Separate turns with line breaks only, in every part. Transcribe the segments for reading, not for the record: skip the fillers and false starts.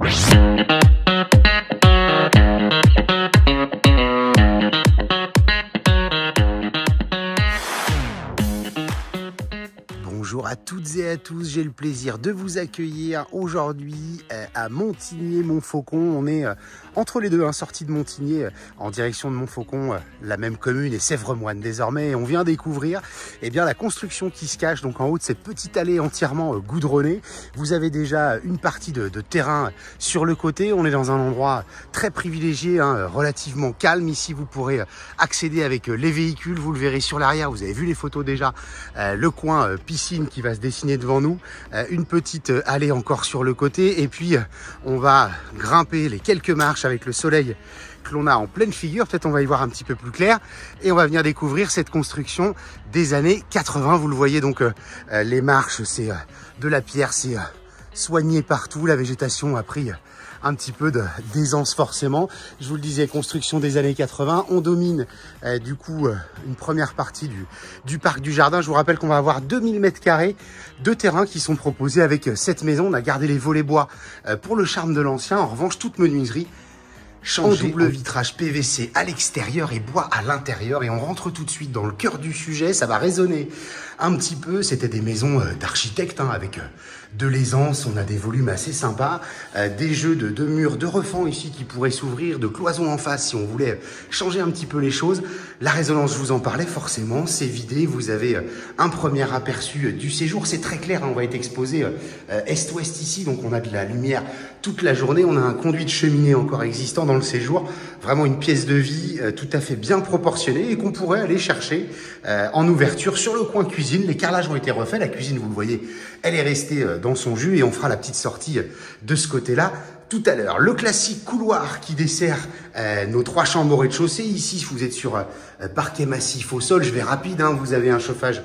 Bonjour à toutes et à tous, j'ai le plaisir de vous accueillir aujourd'hui à Montigné-Montfaucon. On est entre les deux, sortie de Montigné en direction de Montfaucon, la même commune, et Sèvremoine désormais. Et on vient découvrir la construction qui se cache donc en haut de cette petite allée entièrement goudronnée. Vous avez déjà une partie de terrain sur le côté. On est dans un endroit très privilégié, relativement calme. Ici, vous pourrez accéder avec les véhicules. Vous le verrez sur l'arrière. Vous avez vu les photos déjà. Le coin piscine qui va se dessiner devant nous, une petite allée encore sur le côté, et puis on va grimper les quelques marches avec le soleil que l'on a en pleine figure. Peut-être on va y voir un petit peu plus clair, et on va venir découvrir cette construction des années 80. Vous le voyez donc, les marches, c'est de la pierre, c'est soigné partout. La végétation a pris un petit peu d'aisance forcément. Je vous le disais, construction des années 80. On domine du coup une première partie du parc du jardin. Je vous rappelle qu'on va avoir 2000 m² de terrain qui sont proposés avec cette maison. On a gardé les volets bois pour le charme de l'ancien. En revanche, toute menuiserie en double vitrage PVC à l'extérieur et bois à l'intérieur. Et on rentre tout de suite dans le cœur du sujet. Ça va résonner un petit peu. C'était des maisons d'architectes avec de l'aisance. On a des volumes assez sympas, des jeux de murs de refend ici qui pourraient s'ouvrir, de cloisons en face si on voulait changer un petit peu les choses. La résonance, je vous en parlais, forcément, c'est vidé. Vous avez un premier aperçu du séjour. C'est très clair, on va être exposé est-ouest ici, donc on a de la lumière toute la journée. On a un conduit de cheminée encore existant dans le séjour. Vraiment une pièce de vie tout à fait bien proportionnée et qu'on pourrait aller chercher en ouverture sur le coin cuisine. Les carrelages ont été refaits. La cuisine, vous le voyez, elle est restée dans son jus, et on fera la petite sortie de ce côté-là tout à l'heure. Le classique couloir qui dessert nos 3 chambres au rez-de-chaussée. Ici, vous êtes sur parquet massif au sol. Je vais rapide, vous avez un chauffage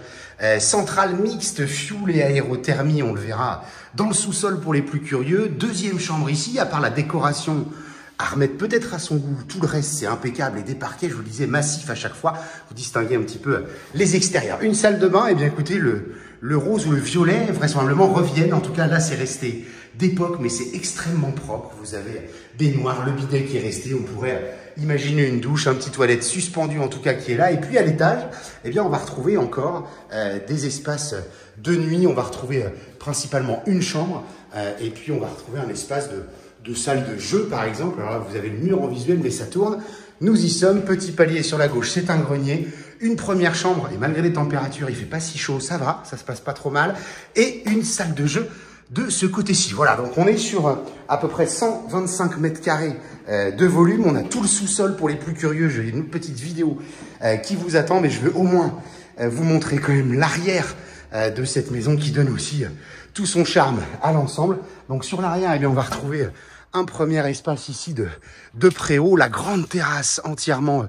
central mixte, fuel et aérothermie. On le verra dans le sous-sol pour les plus curieux. Deuxième chambre ici, à part la décoration à remettre peut-être à son goût, tout le reste c'est impeccable, et des parquets, je vous le disais, massifs à chaque fois. Vous distinguez un petit peu les extérieurs. Une salle de bain, et bien écoutez, le rose ou le violet vraisemblablement reviennent. En tout cas là c'est resté d'époque, mais c'est extrêmement propre. Vous avez baignoire, le bidet qui est resté. On pourrait imaginer une douche, un petit toilette suspendu en tout cas qui est là. Et puis à l'étage, on va retrouver encore des espaces de nuit. On va retrouver principalement une chambre, et puis on va retrouver un espace de salle de jeu par exemple. Alors là, vous avez le mur en visuel, mais ça tourne. Nous y sommes. Petit palier sur la gauche, c'est un grenier. Une première chambre, et malgré les températures, il fait pas si chaud, ça va, ça se passe pas trop mal. Et une salle de jeu de ce côté-ci. Voilà, donc on est sur à peu près 125 m² de volume. On a tout le sous-sol pour les plus curieux. J'ai une petite vidéo qui vous attend, mais je veux au moins vous montrer quand même l'arrière de cette maison qui donne aussi tout son charme à l'ensemble. Donc sur l'arrière, on va retrouver un premier espace ici de préau, la grande terrasse entièrement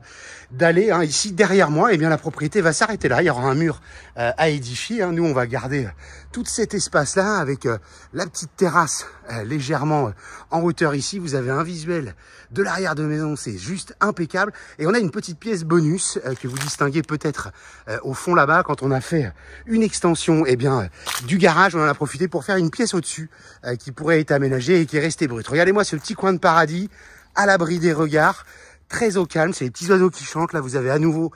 dallée. Ici derrière moi, la propriété va s'arrêter là. Il y aura un mur à édifier. Nous, on va garder tout cet espace-là avec la petite terrasse légèrement en hauteur ici. Vous avez un visuel de l'arrière de maison, c'est juste impeccable. Et on a une petite pièce bonus que vous distinguez peut-être au fond là-bas. Quand on a fait une extension du garage, on en a profité pour faire une pièce au-dessus qui pourrait être aménagée et qui est restée brute. Regardez-moi ce petit coin de paradis à l'abri des regards, très au calme. C'est les petits oiseaux qui chantent. Là, vous avez à nouveau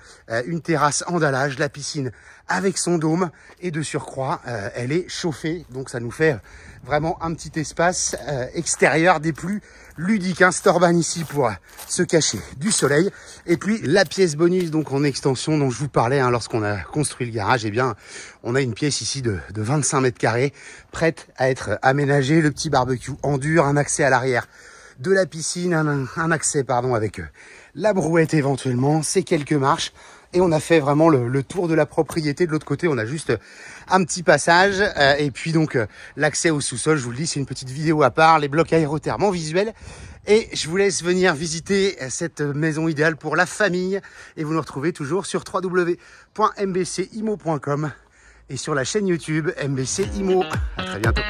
une terrasse en dallage, la piscine avec son dôme, et de surcroît, elle est chauffée. Donc, ça nous fait vraiment un petit espace extérieur des plus ludiques. Un Storban ici pour se cacher du soleil. Et puis, la pièce bonus, donc en extension, dont je vous parlais lorsqu'on a construit le garage. On a une pièce ici de 25 m², prête à être aménagée. Le petit barbecue en dur, un accès à l'arrière de la piscine, un accès avec la brouette éventuellement, ces quelques marches, et on a fait vraiment le tour de la propriété. De l'autre côté, on a juste un petit passage, et puis donc l'accès au sous-sol. Je vous le dis, c'est une petite vidéo à part, les blocs aérothermes en visuel, et je vous laisse venir visiter cette maison idéale pour la famille, et vous nous retrouvez toujours sur www.mbcimo.com et sur la chaîne YouTube MBC Imo. À très bientôt.